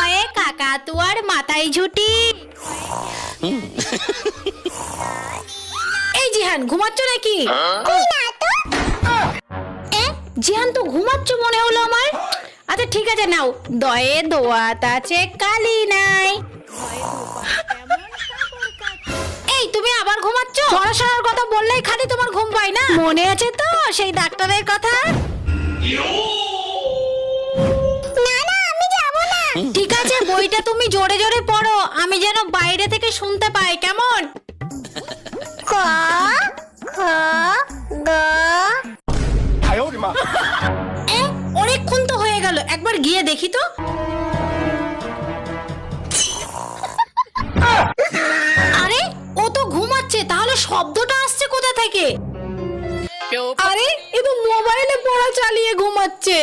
কয়ে কাকাতুয়ার মাথায় ঝুটি। এই জিহান ঘুমাচ্ছ নাকি? জিহান তো ঘুমাচ্ছ মনে হলো আমার। আচ্ছা ঠিক আছে নাও, দয়ে দোয়াত আছে কালি নাই। এই তুমি আবার ঘুমাচ্ছ? পড়াশোনার কথা বললেই খালি তোমার ঘুম পায় না? মনে আছে তো সেই ডাক্তারের কথা? ঠিক আছে বইটা তুমি জোরে জোরে পড়ো, আমি যেন বাইরে থেকে শুনতে পাই, কেমন? ক খ গ। অনেকক্ষণ তো হয়ে গেল, একবার গিয়ে দেখি তো। আরে ও তো ঘুমাচ্ছে, তাহলে শব্দটা আসছে কোথা থেকে? আরে এ তো মোবাইলে পড়া চালিয়ে ঘুমাচ্ছে।